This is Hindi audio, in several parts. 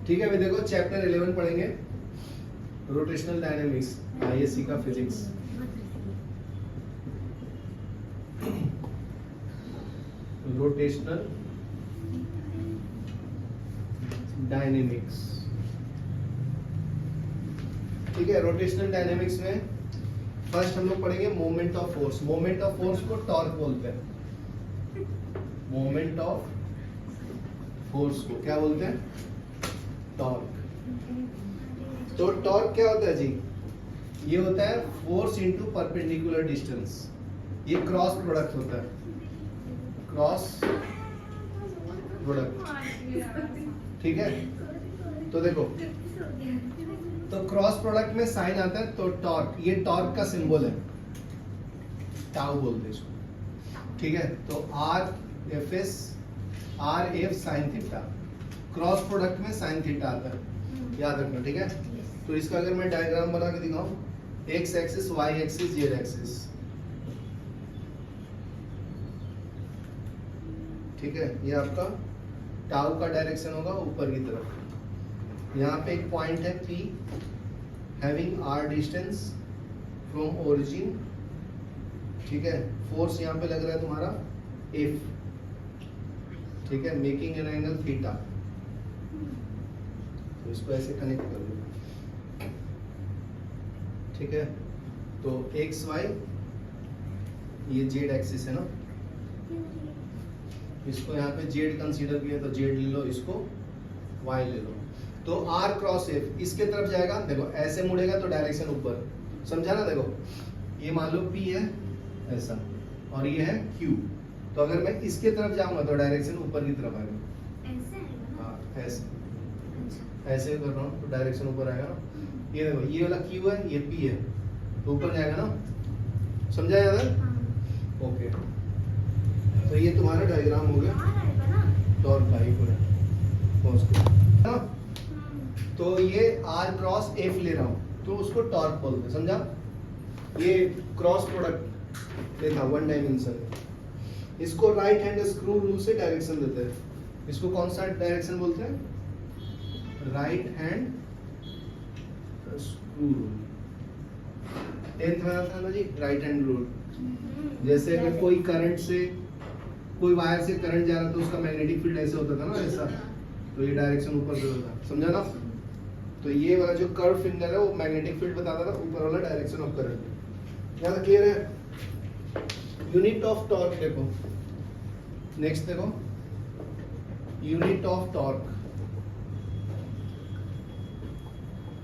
ठीक है, अभी देखो चैप्टर 11 पढ़ेंगे, रोटेशनल डायनेमिक्स, आईएससी का फिजिक्स। रोटेशनल डायनेमिक्स, ठीक है। रोटेशनल डायनेमिक्स में फर्स्ट हम लोग पढ़ेंगे moment of force. Moment of force को टॉर्क बोलते हैं। मोमेंट ऑफ फोर्स को क्या बोलते हैं? टॉर्क। तो टॉर्क क्या होता है जी? ये होता है फोर्स इनटू परपेंडिकुलर डिस्टेंस। ये क्रॉस प्रोडक्ट होता है, क्रॉस प्रोडक्ट, ठीक है। तो देखो, तो क्रॉस प्रोडक्ट में साइन आता है तो टॉर्क, ये टॉर्क का सिंबल है, टाउ बोलते हैं इसको, ठीक है। तो R F S, R F sine theta, cross product में साइन थीटा आता है, याद रखना, ठीक है। तो इसका अगर मैं डायग्राम बना के दिखाऊं, X axis, Y axis, Z axis, ठीक है। ये आपका टाउ का डायरेक्शन होगा ऊपर की तरफ। यहाँ पे एक पॉइंट है P, having r distance from origin, ठीक है। फोर्स यहाँ पे लग रहा है तुम्हारा F, ठीक है, मेकिंग एन एंगल थीटा। तो इसको ऐसे कनेक्ट कर लो, ठीक है। तो एक्स वाई, ये जेड एक्सिस है ना, इसको यहाँ पे जेड कंसीडर किया तो जेड ले लो, इसको वाई ले लो। तो आर क्रॉस एफ इसके तरफ जाएगा, देखो ऐसे मुड़ेगा तो डायरेक्शन ऊपर, समझा ना। देखो ये मान लो पी है ऐसा और ये है क्यू, तो अगर मैं इसके तरफ जाऊंगा तो डायरेक्शन ऊपर की तरफ आएगा, ऐसे आएगा ना? हाँ ऐसे, अच्छा। ऐसे कर रहा हूँ तो डायरेक्शन ऊपर आएगा ना। ये देखो, ये वाला क्यू है, ये पी है, तो ऊपर जाएगा ना, समझा यार? हाँ। ओके, तो ये तुम्हारा डायग्राम हो गया बाहर आएगा ना? टॉर्क का ही पूरा ना। तो ये आर क्रॉस एफ ले रहा हूँ तो उसको टॉर्क बोलते हैं, समझा। ये क्रॉस प्रोडक्ट लेता वन डायमेंशन, इसको राइट हैंड स्क्रू रूल से डायरेक्शन देते हैं। इसको कौन सा डायरेक्शन बोलते हैं? Right hand screw rule. 10th में आता है ना जी, राइट हैंड रूल। जैसे अगर कोई करंट से, कोई वायर से करंट जा रहा था, उसका मैग्नेटिक फील्ड ऐसे होता था ना, ऐसा, तो ये डायरेक्शन ऊपर से होता, समझा ना। तो ये वाला जो कर्व फिंगर है वो मैग्नेटिक फील्ड बताता था, ऊपर वाला डायरेक्शन ऑफ करंट। यहाँ तक क्लियर है? यूनिट ऑफ टॉर्क देखो, नेक्स्ट देखो, unit of torque.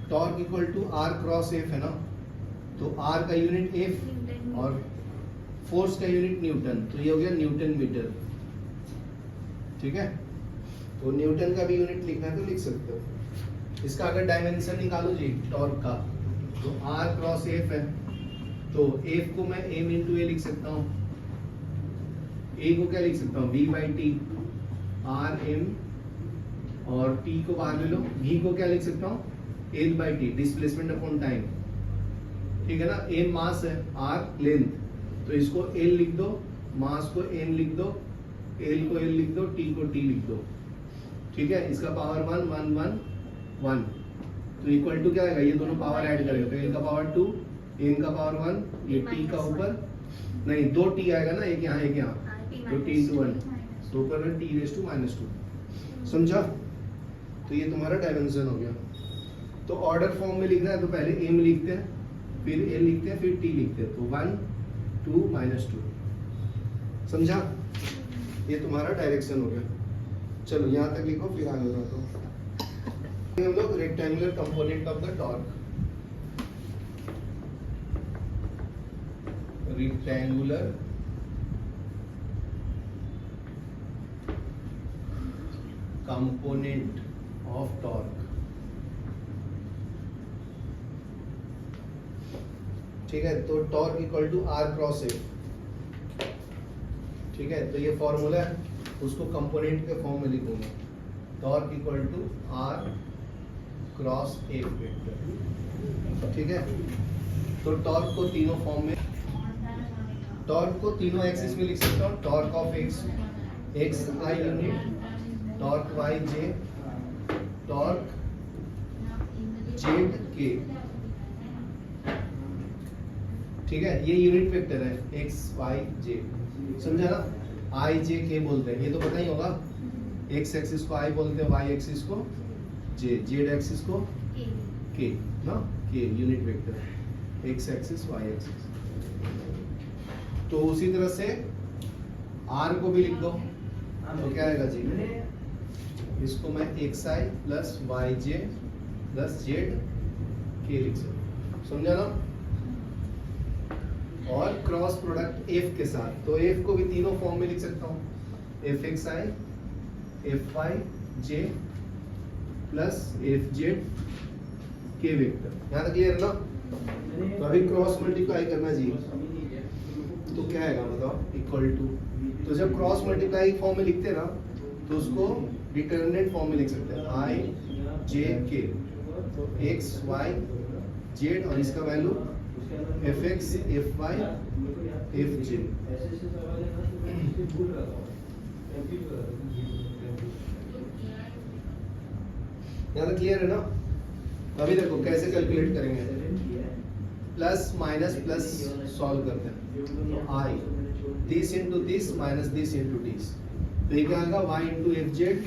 Torque equal to R cross F है ना, तो आर का यूनिट एफ और फोर्स का यूनिट न्यूटन, तो ये हो गया न्यूटन मीटर, ठीक है। तो न्यूटन का भी यूनिट लिखना है तो लिख सकते हो। इसका अगर डायमेंशन निकालो जी टॉर्क का, तो आर क्रॉस एफ है, तो एफ को मैं एम इंटू ए लिख सकता हूँ, ए को क्या लिख सकता हूँ? V by T, R M, और टी को बाहर ले लो, वी को क्या लिख सकता हूँ? L by T, displacement upon time, ठीक है ना। एम मास है, आर लेंथ, तो इसको एल लिख दो, मास को एम लिख दो, एल को एल लिख दो, टी को टी लिख दो, ठीक है। इसका पावर 1 1 1 1, तो इक्वल टू क्या आएगा? ये दोनों पावर ऐड करेंगे तो एल का पावर 2, एम का पावर 1, ये टी का ऊपर नहीं, 2 टी आएगा ना, एक यहाँ एक यहाँ, तो टी इंटू 1, तो ऊपर में टी रेज टू -2, समझा। तो ये तुम्हारा डायमेंशन हो गया। तो ऑर्डर फॉर्म में लिखना है तो पहले एम लिखते हैं, फिर एल लिखते हैं, फिर टी लिखते हैं, तो 1 2 -2, समझा। ये तुम्हारा डायरेक्शन हो गया। चलो यहाँ तक लिखो, फिर आगे बढ़ो। हम लोग rectangular component of the torque, rectangular component of torque, ठीक है। तो torque equal to R cross F, ठीक है। तो ये फॉर्मूला है, उसको कंपोनेंट के फॉर्म में लिखूंगा, torque equal to R cross F vector, ठीक है। तो टॉर्क को तीनों फॉर्म में, टॉर्क को तीनों एक्सिस में लिख सकता हूँ, torque of X, X I unit, torque Y J, torque Z K, ठीक है, ये यूनिट वेक्टर है एक्स वाई जे, समझा ना, आई जे के बोलते हैं, ये तो पता ही होगा, एक्स एक्सिस को आई बोलते हैं, वाई एक्सिस को जे, जेड एक्सिस को के ना, K unit vector X axis Y axis. तो उसी तरह से आर को भी लिख दो, तो क्या आएगा जी, इसको मैं एक्स आई plus Y J plus Z के लिख सकता, समझा ना। और क्रॉस प्रोडक्ट एफ के साथ, तो एफ को भी तीनों फॉर्म में लिख सकता हूँ, F X I F Y J plus F Z K vector, यहाँ तक क्लियर ना। तो अभी क्रॉस मल्टीप्लाई करना जी, तो क्या आएगा बताओ, इक्वल टू, तो जब क्रॉस मल्टीप्लाई फॉर्म में लिखते हैं ना, तो उसको डिटर्मिनेंट फॉर्म में लिख सकते हैं, आई जे के, तो एक्स वाई जेड और इसका value F X F Y F Z. यहाँ तक क्लियर है ना। अभी देखो कैसे कैलकुलेट करेंगे, प्लस माइनस प्लस सॉल्व करते हैं, तो I this into this minus this into this, तो ये क्या आएगा, Y into F Z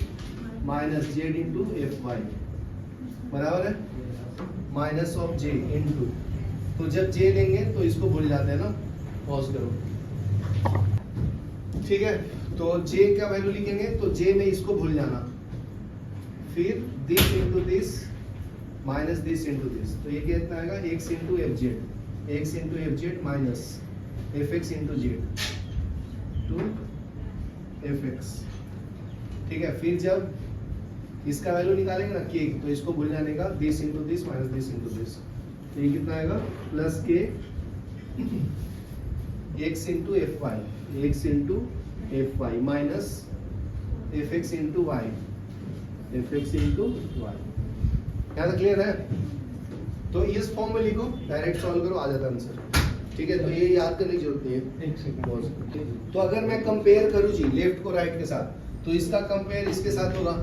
minus Z into F Y बराबर है माइनस ऑफ जे इंटू, तो जब जे लेंगे तो इसको भूल जाते हैं ना, पॉज करो, ठीक है। तो जे का वैल्यू लिखेंगे तो जे में इसको भूल जाना, फिर this into this minus this into this, तो ये कितना आएगा, X into F Z, X into F Z minus F X into Z to F X, ठीक है। फिर जब इसका वैल्यू निकालेंगे ना के, तो इसको भूल जाने का, this into this minus this into this, तो ये कितना आएगा, plus K X into F Y, X into F Y minus F X into Y, F X into Y. यहाँ तक क्लियर है। तो इस फॉर्म में लिखो, डायरेक्ट सॉल्व करो, आ जाता है आंसर, ठीक है। तो ये याद करने की जरूरत नहीं है, एक सेकंड। तो अगर मैं कंपेयर करूँ जी लेफ्ट को राइट के साथ, तो इसका कंपेयर इसके साथ होगा,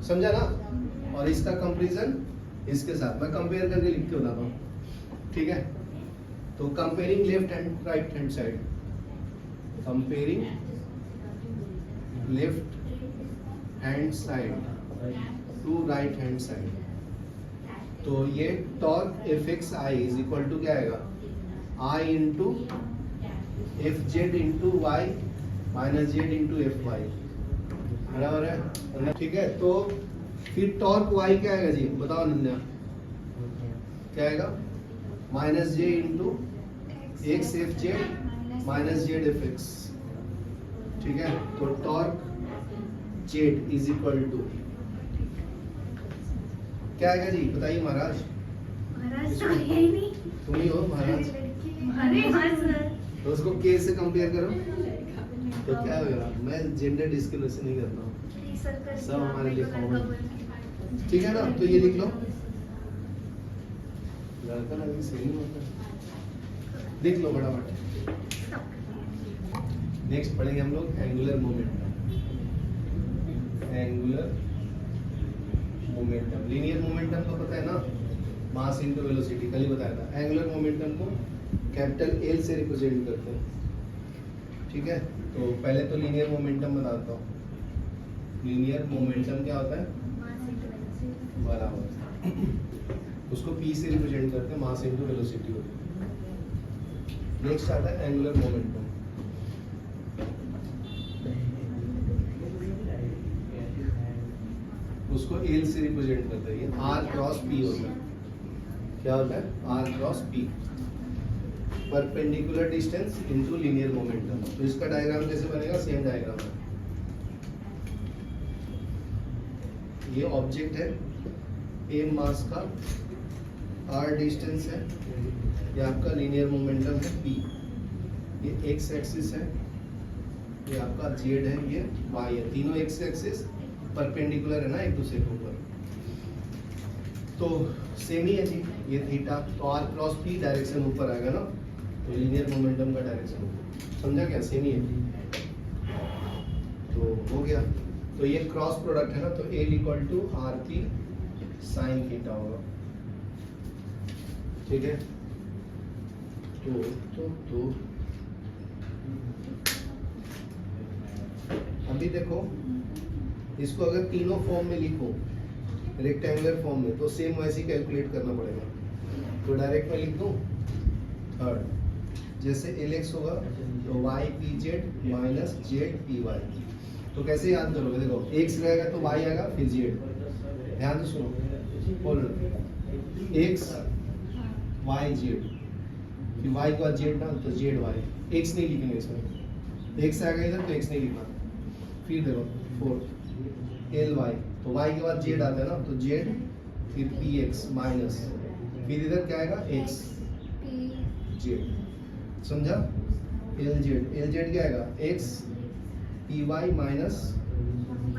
समझा ना, और इसका कंपैरिजन इसके साथ, मैं कंपेयर करके लिख के बताता हूँ, ठीक है। तो comparing left and right hand side, comparing left hand side to right hand side, तो ये torque F X I is equal to क्या आएगा, I into F Z into Y minus Z into F Y बराबर है, ठीक है। तो फिर टॉर्क वाई क्या आएगा जी, बताओ नन्या, क्या आएगा, minus J into X F Z minus Z F X, ठीक है। तो torque Z is equal to क्या आएगा जी, बताइए महाराज। महाराज तो है ही नहीं, तुम ही हो महाराज। अरे हाँ सर, तो उसको के से कंपेयर करो, तो क्या होगा, मैं जेंडर डिस्क्रिमिनेशन नहीं करता हूँ, सब हमारे लिए कॉमन, ठीक है ना। तो ये लिख लो, लड़का लड़की सेम होता है, देख लो फटाफट। नेक्स्ट पढ़ेंगे हम लोग angular momentum, angular momentum. Linear momentum तो पता है ना, मास इनटू वेलोसिटी, कल ही बताया था। एंगुलर मोमेंटम को कैपिटल एल से रिप्रेजेंट करते हैं, ठीक है। तो पहले तो लीनियर मोमेंटम बताता हूँ। लीनियर मोमेंटम क्या होता है, बराबर, उसको पी से रिप्रेजेंट करते हैं, मास इनटू वेलोसिटी होती है। नेक्स्ट आता है एंगुलर मोमेंटम, उसको एल से रिप्रेजेंट करते हैं, ये आर क्रॉस पी होता है। क्या होता है, R cross P, perpendicular distance into linear momentum. तो इसका डायग्राम कैसे बनेगा, सेम डायग्राम है। ये ऑब्जेक्ट है, ए मास का, आर डिस्टेंस है, ये आपका लीनियर मोमेंटम है पी, ये एक्स एक्सिस है, ये आपका जेड है, ये वाई है, तीनों एक्स एक्सिस परपेंडिकुलर है ना एक दूसरे के ऊपर, तो सेम ही है जी। ये थीटा, तो आर क्रॉस पी डायरेक्शन ऊपर आएगा ना, तो लीनियर मोमेंटम का डायरेक्शन ऊपर, समझा क्या, सेम ही है। तो हो गया। तो ये क्रॉस प्रोडक्ट है ना, तो L equal to R P sine theta होगा। ठीक है, तो अभी देखो, इसको अगर तीनों फॉर्म में लिखो, रेक्टेंगुलर फॉर्म में, तो सेम वैसे ही कैलकुलेट करना पड़ेगा। तो डायरेक्ट में लिख दूं थर्ड, जैसे एल एक्स होगा तो Y P Z minus Z P Y. तो कैसे याद करोगे, देखो एक्स रहेगा तो वाई आएगा फिर जेड, ध्यान से सुनो, बोल एक्स वाई जेड, फिर वाई के बाद जेड ना, तो जेड वाई, एक्स नहीं लिखेंगे इसमें, एक्स आएगा इधर तो एक्स नहीं लिखना। फिर देखो फोर्थ एल वाई, तो वाई के बाद जेड आता है ना, तो जेड फिर पी एक्स माइनस, फिर इधर क्या आएगा एक्स जेड, समझा। एल जेड क्या आएगा X P Y minus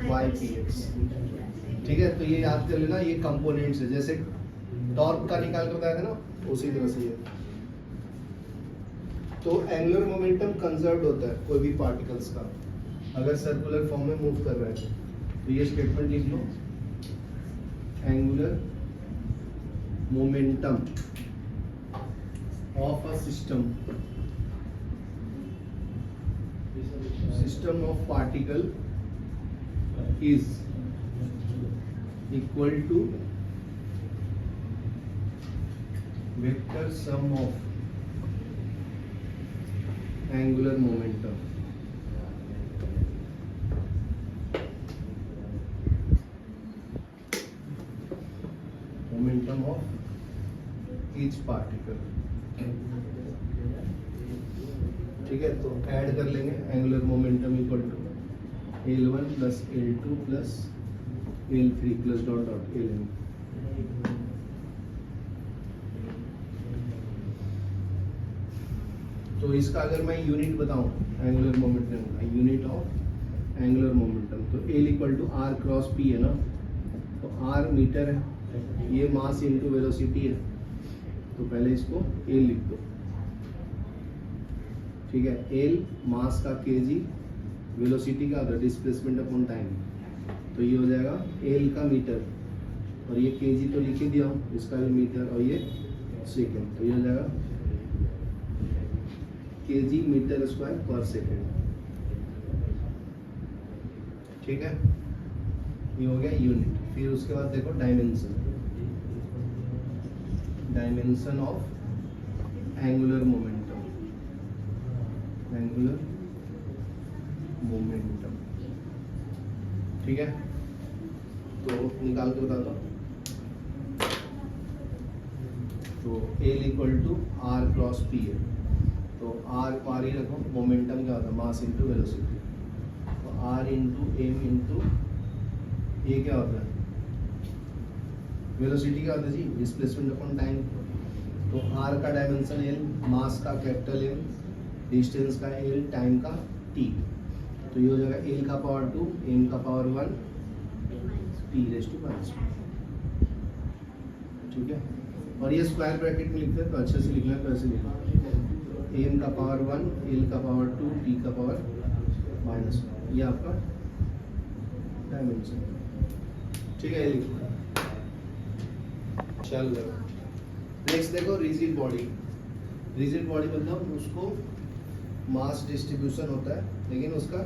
Y P X. ठीक है, तो ये याद कर लेना, ये कंपोनेंट्स है, जैसे टॉर्क का निकाल कर बताया था ना, उसी तरह से ये। तो एंगुलर मोमेंटम कंजर्व्ड होता है कोई भी पार्टिकल्स का, अगर सर्कुलर फॉर्म में मूव कर रहा है तो ये स्टेटमेंट लिख लो, angular momentum of a system of particle is equal to vector sum of angular momentum. Momentum of each particle. ठीक है, तो ऐड कर लेंगे angular momentum equal to L1 plus L2 plus L3 plus dot dot Ln। तो इसका अगर मैं यूनिट बताऊं एंगुलर मोमेंटम का, यूनिट ऑफ एंगुलर मोमेंटम, तो L equal to R cross P है ना, तो आर मीटर है, ये मास इनटू वेलोसिटी है, तो पहले इसको L लिख दो। ठीक है, एल मास का केजी, वेलोसिटी का डिस्प्लेसमेंट अपॉन टाइम, तो ये हो जाएगा एल का मीटर, और ये केजी तो लिख ही दिया हूँ, इसका भी मीटर, और ये सेकंड, तो ये हो जाएगा केजी मीटर स्क्वायर पर सेकंड। ठीक है, ये हो गया यूनिट। फिर उसके बाद देखो dimension, dimension of angular momentum, angular momentum. ठीक है, तो निकाल के बताता हूँ, तो L equal to R cross P है, तो आर को आर ही रखो, मोमेंटम क्या होता है मास इंटू वेलोसिटी, तो आर इंटू एम इंटू ये क्या होता है वेलोसिटी, क्या होता है जी डिस्प्लेसमेंट अपॉन टाइम। तो आर का डायमेंशन एल, मास का कैपिटल एम, डिस्टेंस का एल, टाइम का टी, तो ये हो जाएगा एल का पावर 2 एम का power 1 T raise to minus. ठीक है, और ये स्क्वायर ब्रैकेट में लिखते हैं तो अच्छे से लिखना है, तो ऐसे लिखना एम का पावर 1 एल का पावर 2 टी का पावर माइनस, ये आपका डायमेंशन। ठीक है, ये लिखना। चल नेक्स्ट देखो रिजिड बॉडी। रिजिड बॉडी मतलब उसको मास डिस्ट्रीब्यूशन होता है, लेकिन उसका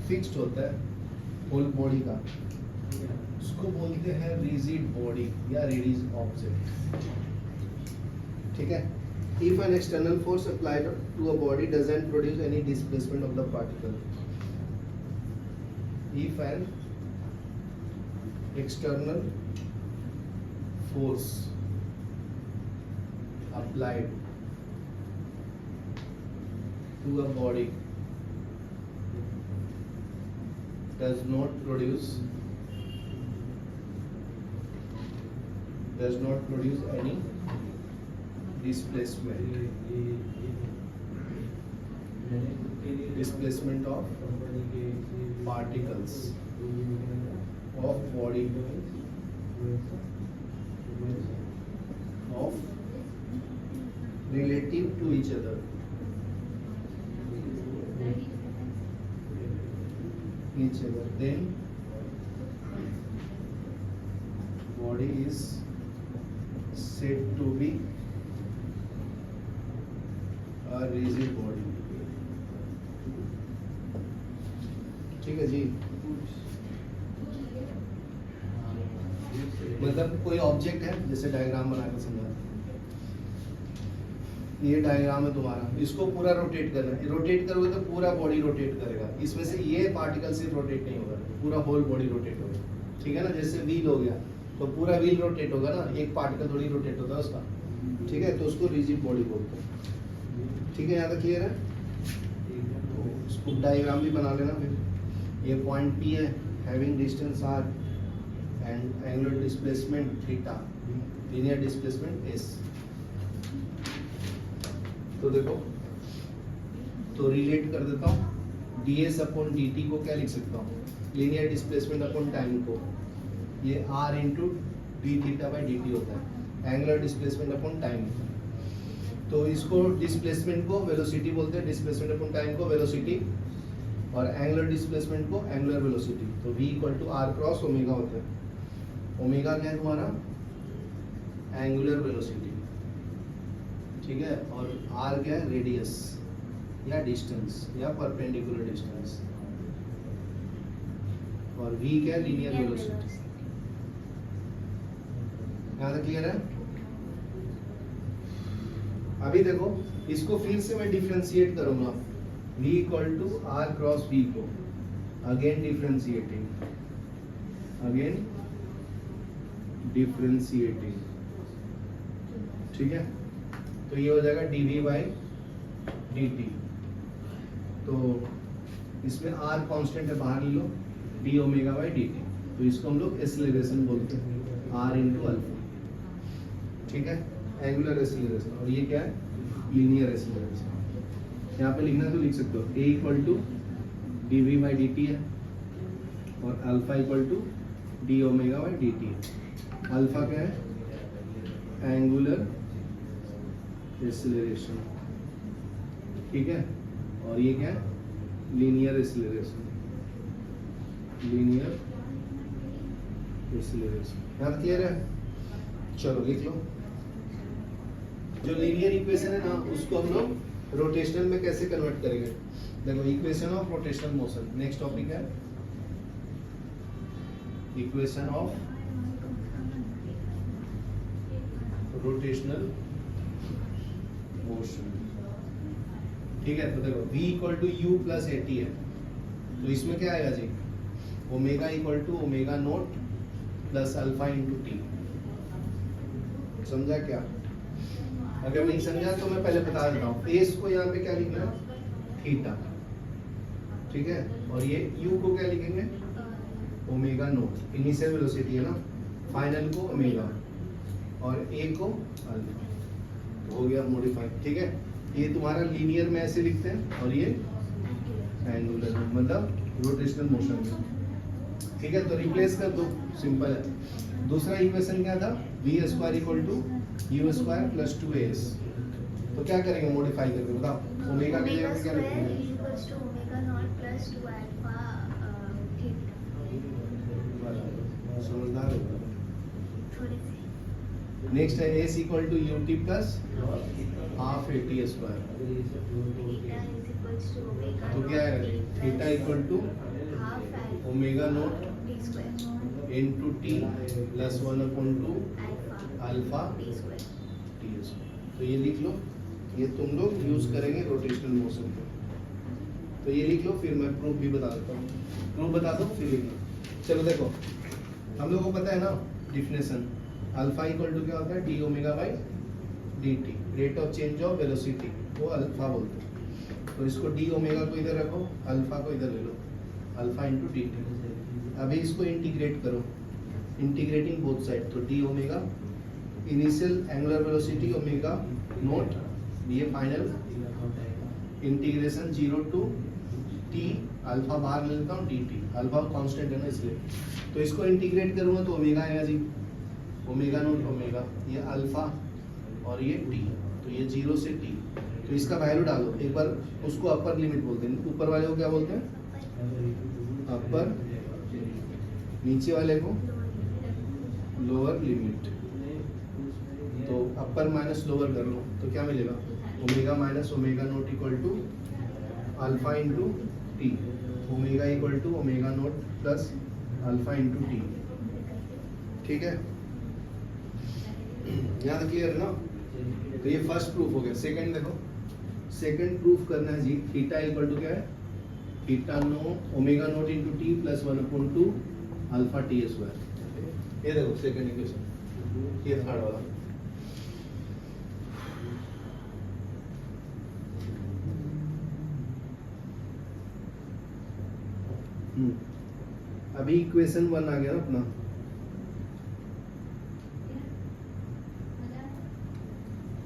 फिक्स्ड होता है होल बॉडी का, उसको बोलते हैं रिजिड बॉडी या रिजिड ऑब्जेक्ट। ठीक है, if an external force applied to a body doesn't produce any displacement of the particle, if an external force applied to a body does not produce any displacement of particles of body of relative to each other whichever, then body is said to be a rigid body. ठीक है जी। मतलब कोई ऑब्जेक्ट है, जैसे डायग्राम बना के समझा, ये डायग्राम है तुम्हारा, इसको पूरा रोटेट करना है। रोटेट करोगे तो पूरा बॉडी रोटेट करेगा, इसमें से ये पार्टिकल सिर्फ रोटेट नहीं होगा, पूरा होल बॉडी रोटेट होगा, ठीक है ना। जैसे व्हील हो गया तो पूरा व्हील रोटेट होगा ना, एक पार्टिकल थोड़ी रोटेट होता है उसका, ठीक है। तो उसको रिजिड बॉडी बोलते हैं, ठीक है। यहाँ तक क्लियर है? इसको डायग्राम भी बना लेना फिर। ये पॉइंट P है, having distance R and angular displacement theta, linear displacement S। तो देखो, तो रिलेट कर देता हूँ, ds अपॉन dt को क्या लिख सकता हूँ, लीनियर डिस्प्लेसमेंट अपॉन टाइम को, ये r into D theta by D T होता है, एंगुलर डिस्प्लेसमेंट अपॉन टाइम। तो इसको डिस्प्लेसमेंट को वेलोसिटी बोलते हैं, डिस्प्लेसमेंट अपॉन टाइम को वेलोसिटी, और एंगुलर डिस्प्लेसमेंट को एंगुलर वेलोसिटी। तो v equal to r cross omega होता है। ओमेगा क्या है तुम्हारा? एंगुलर वेलोसिटी, ठीक है। और r क्या है? रेडियस या डिस्टेंस या परपेंडिकुलर डिस्टेंस, और v क्या है? Linear velocity. यहाँ तक क्लियर है? अभी देखो, इसको फिर से मैं डिफरेंशिएट करूंगा, v equal to r cross v को, अगेन डिफरेंशिएटिंग, ठीक है। तो ये हो जाएगा dv बाई dt। तो इसमें r कांस्टेंट है, बाहर ले लो, d ओमेगा बाई dt। तो इसको हम लोग एक्सेलरेशन बोलते हैं, r इंटू अल्फा, ठीक है, एंगुलर एक्सेलरेशन। और ये क्या है? Linear acceleration. यहाँ पे लिखना तो लिख सकते हो, a equal to D V by D T है, और alpha equal to D omega by D T है। अल्फा क्या है? एंगुलर एक्सेलरेशन, ठीक है। और ये क्या है? Linear acceleration, linear acceleration. यहाँ तक क्लियर है? चलो लिख लो। जो लीनियर इक्वेशन है ना, उसको हम लोग रोटेशनल में कैसे कन्वर्ट करेंगे? देखो, equation of rotational motion, next topic है इक्वेशन ऑफ रोटेशनल मोशन, ठीक है। तो देखो, v equal to U plus A T है, तो इसमें क्या आएगा जी? Omega equal to omega naught plus alpha into T. समझा क्या? अगर नहीं समझा तो मैं पहले बता देता हूँ। एस को यहाँ पे क्या लिखना है? थीटा, ठीक है। और ये यू को क्या लिखेंगे? ओमेगा नोट, इनिशियल वेलोसिटी है ना, फाइनल को ओमेगा, और ए को अल्फा। तो हो गया मॉडिफाइड, ठीक है। ये तुम्हारा लीनियर में ऐसे लिखते हैं, और ये एंगुलर, मतलब रोटेशनल मोशन में, ठीक है। तो रिप्लेस कर दो, सिंपल है। दूसरा इक्वेशन क्या था? V square equal to U square plus 2as। तो क्या करेंगे मॉडिफाई करके, बताओ। ओमेगा की जगह पे क्या लिखेंगे? समझदार हो। नेक्स्ट है s equal to U T plus half A T square. तो क्या है? Theta equal to omega naught into T plus 1/2 alpha T square. तो ये लिख लो, ये तुम लोग यूज करेंगे रोटेशनल मोशन पे। तो ये लिख लो, फिर मैं प्रूफ भी बता देता हूँ। प्रूफ बता दो फिर लिख लो। चलो देखो, हम लोगों को पता है ना डिफिनेशन, अल्फा इक्वल टू क्या होता है? D omega by D T, rate of change of velocity को अल्फा बोलते हैं। तो इसको डी ओमेगा को इधर रखो, अल्फा को इधर ले लो, अल्फा इंटू डी टी। अभी इसको इंटीग्रेट करो, इंटीग्रेटिंग बोथ साइड। तो D omega, initial angular velocity omega naught, ये final integration 0 to T, alpha बाहर ले लेता हूँ डी टी, अल्फा कांस्टेंट है ना इसलिए। तो इसको इंटीग्रेट करूँगा तो ओमेगा आएगा जी, ओमेगा नोट ओमेगा, ये अल्फा और ये टी। तो ये 0 से टी, तो इसका वैल्यू डालो। एक बार उसको अपर लिमिट बोलते हैं, ऊपर वाले को क्या बोलते हैं? अपर, नीचे वाले को लोअर लिमिट। तो अपर माइनस लोअर कर लो तो क्या मिलेगा, omega minus omega naught equal to alpha into T, omega equal to omega naught plus alpha into T. ठीक है, यहाँ तक क्लियर है ना। तो ये फर्स्ट प्रूफ हो गया। सेकंड देखो, सेकंड प्रूफ करना है जी, थीटा इक्वल टू क्या है, theta no omega naught into T plus 1/2 alpha T square. ये देखो सेकंड इक्वेशन, ये थर्ड वाला। अभी इक्वेशन 1 आ गया ना अपना।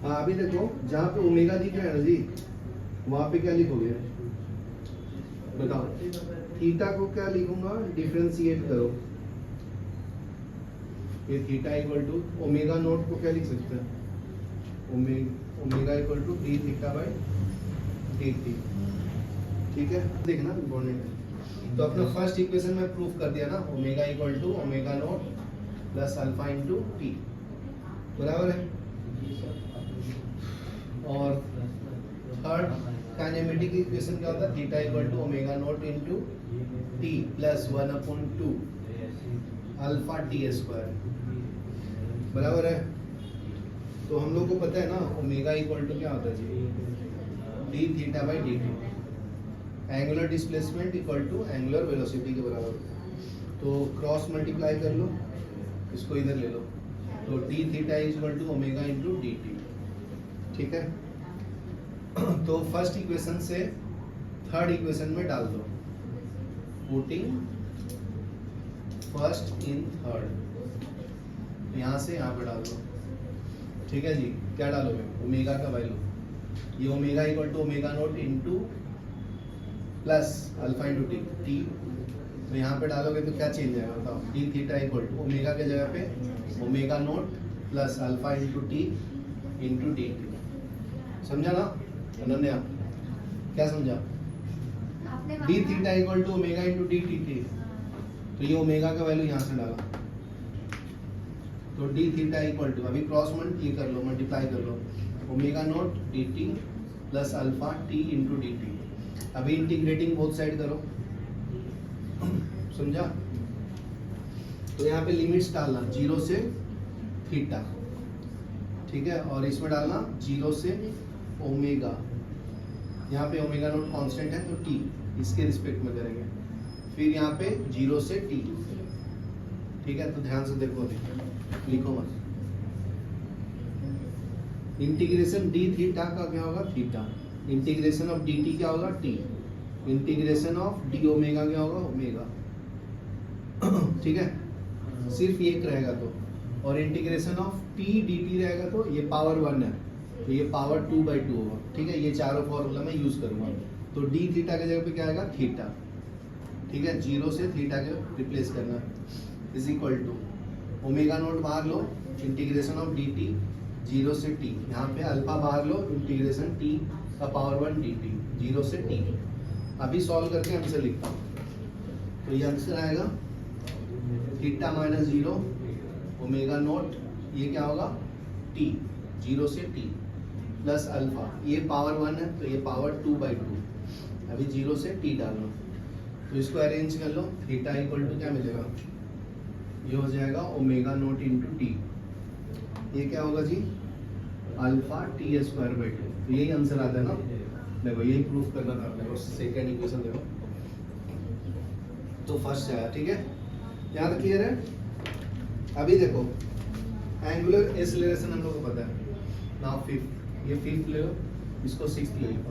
हाँ अभी देखो, जहाँ पे ओमेगा दिख रहा है ना जी, वहां पे क्या लिखोगे बताओ। थीटा को क्या लिखूंगा, डिफरेंशिएट करो। ये theta equal to omega naught को क्या लिख सकते हैं, omega equal to D theta by D T. ठीक है, देखना इंपॉर्टेंट है। तो अपना फर्स्ट इक्वेशन में प्रूफ कर दिया ना, omega equal to omega naught plus alpha into T, बराबर है। और थर्ड काइनेमेटिक इक्वेशन क्या होता है, theta equal to omega naught into T plus 1/2 alpha T square, बराबर है। तो हम लोग को पता है ना ओमेगा इक्वल टू क्या होता है जी, D theta by D T. Angular displacement equal to angular velocity के बराबर। तो क्रॉस मल्टीप्लाई कर लो, इसको इधर ले लो, तो D theta equal to omega into D T. ठीक है, तो फर्स्ट इक्वेशन से थर्ड इक्वेशन में डाल दो, पुटिंग फर्स्ट इन थर्ड, यहाँ से यहाँ पे डाल दो। ठीक है जी, क्या डालोगे, ओमेगा का वैल्यू, ये omega equal to omega naught into plus alpha into T T, तो यहाँ पे डालोगे तो क्या चेंज आएगा बताओ, D theta equal to omega के जगह पे omega naught plus alpha into T into D T. समझा ना अनन्या, क्या समझा, D theta equal to omega into D T T. तो ये ओमेगा का वैल्यू यहाँ से डाला, तो डी थीटा इक्वल टू, अभी क्रॉस ये कर लो, मल्टीप्लाई कर लो, omega naught D T plus alpha T into D T. अभी इंटीग्रेटिंग बोथ साइड करो, समझा। तो यहाँ पे लिमिट्स डालना 0 से थीटा, ठीक है, और इसमें डालना 0 से ओमेगा। यहाँ पे ओमेगा नोट कांस्टेंट है तो टी इसके रिस्पेक्ट में करेंगे, फिर यहाँ पे 0 से टी। ठीक है, तो ध्यान से देखो, अभी लिखो मत। इंटीग्रेशन डी थीटा का क्या होगा, theta. Integration of D T क्या होगा, T. Integration of D omega क्या होगा, ओमेगा। ठीक है, सिर्फ एक रहेगा तो, और integration of T D T रहेगा तो ये पावर 1 है, तो ये पावर 2/2 होगा। ठीक है, ये चारों फॉर्मूला मैं यूज करूंगा। तो डी थीटा के जगह पे क्या आएगा, थीटा। ठीक है, 0 से थीटा के रिप्लेस करना, is equal to omega naught बाहर लो, इंटीग्रेशन ऑफ डी टी 0 से टी, यहाँ पे अल्फा बाहर लो, इंटीग्रेशन टी का पावर 1 डी टी 0 से टी। अभी सॉल्व करके आंसर लिखता हूँ, तो ये आंसर आएगा थीटा माइनस 0 ओमेगा नोट, ये क्या होगा टी 0 से टी प्लस अल्फा, ये पावर 1 है तो ये पावर 2/2। अभी 0 से टी डालना, तो इसको अरेंज कर लो, थीटा इक्वल टू क्या मिलेगा, ये हो जाएगा ओमेगा नोट इंटू टी, ये क्या होगा जी अल्फा टी स्क्वायर बाई 2। तो यही आंसर आता है ना, देखो यही प्रूफ करना था अपने को। सेकेंड इक्वेशन देखो, तो फर्स्ट आया। ठीक है, यहाँ तक क्लियर है। अभी देखो एंगुलर एक्सेलरेशन हम लोग को पता है, नाउ फिफ्थ, ये फिफ्थ ले लो, इसको सिक्स्थ ले लो।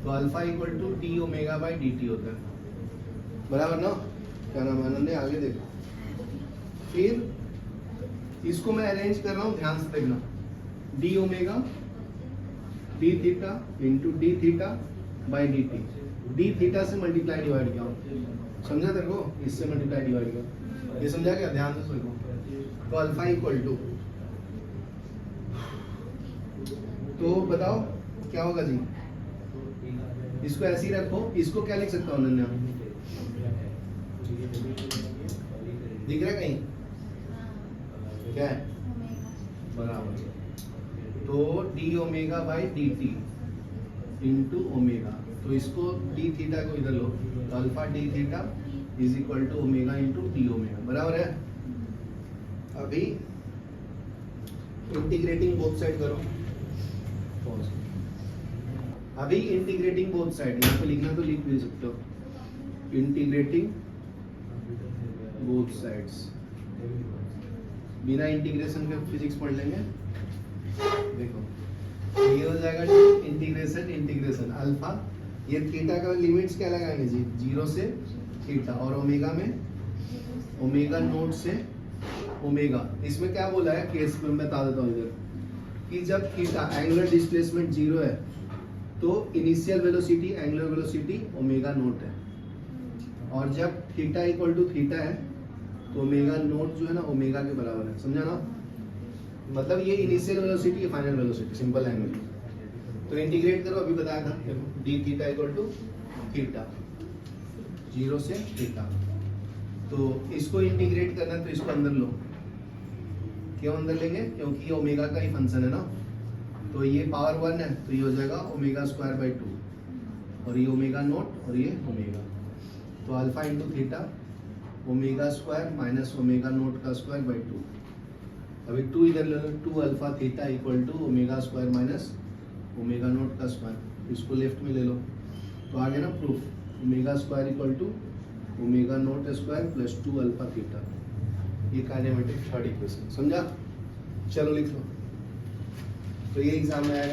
तो alpha equal to T omega by D T होता है, बराबर ना। क्या नाम है आनंद, आगे देखो। फिर इसको मैं अरेंज कर रहा हूँ, ध्यान से देखना, D omega D theta into D theta by D T. D theta से मल्टीप्लाई डिवाइड किया, समझा तेरे को, इससे मल्टीप्लाई डिवाइड किया, ये समझा क्या, ध्यान से सुनो। तो अल्फा इक्वल टू, तो बताओ क्या होगा जी, इसको ऐसे ही रखो, इसको क्या लिख सकता हूँ अनन्या? दिख रहा है कहीं? क्या है? बराबर। तो D omega by D T into omega, तो इसको डी थीटा को इधर लो, तो alpha D theta is equal to omega into D omega, बराबर है। अभी इंटीग्रेटिंग बोथ साइड करो, अभी इंटीग्रेटिंग बोथ साइड, यहाँ पे लिखना तो लिख भी सकते हो, इंटीग्रेटिंग बोथ साइड्स, बिना इंटीग्रेशन के फिजिक्स पढ़ लेंगे। देखो ये हो जाएगा इंटीग्रेशन इंटीग्रेशन अल्फा, ये थीटा का लिमिट्स क्या लगाएंगे जी? 0 से थीटा, और ओमेगा में ओमेगा नोट से ओमेगा। इसमें क्या बोला है केस में, मैं बता देता हूँ इधर, कि जब थीटा एंगुलर डिस्प्लेसमेंट 0 है तो initial velocity angular velocity omega note है, और जब थीटा इक्वल टू थीटा है तो ओमेगा नोट जो है ना ओमेगा के बराबर है, समझा ना? मतलब ये initial velocity final velocity, simple language. तो इंटीग्रेट करो, अभी बताया था D theta equal to theta 0 से थीटा, तो इसको इंटीग्रेट करना है तो इसको अंदर लो। क्यों अंदर लेंगे? क्योंकि ये ओमेगा का ही फंक्शन है ना, तो ये पावर 1 है तो ये हो जाएगा ओमेगा स्क्वायर बाई 2, और ये ओमेगा नोट और ये ओमेगा, तो alpha into theta omega square minus omega naught का स्क्वायर बाई 2। अभी 2 इधर ले लो, 2 alpha theta equal to omega square minus omega naught का स्क्वायर, इसको लेफ्ट में ले लो, तो आ गया ना proof, omega square equal to omega naught square plus 2 alpha theta, ये काइनेमेटिक थर्ड इक्वेशन, समझा? चलो लिख लो, तो ये एग्जाम में आएगा।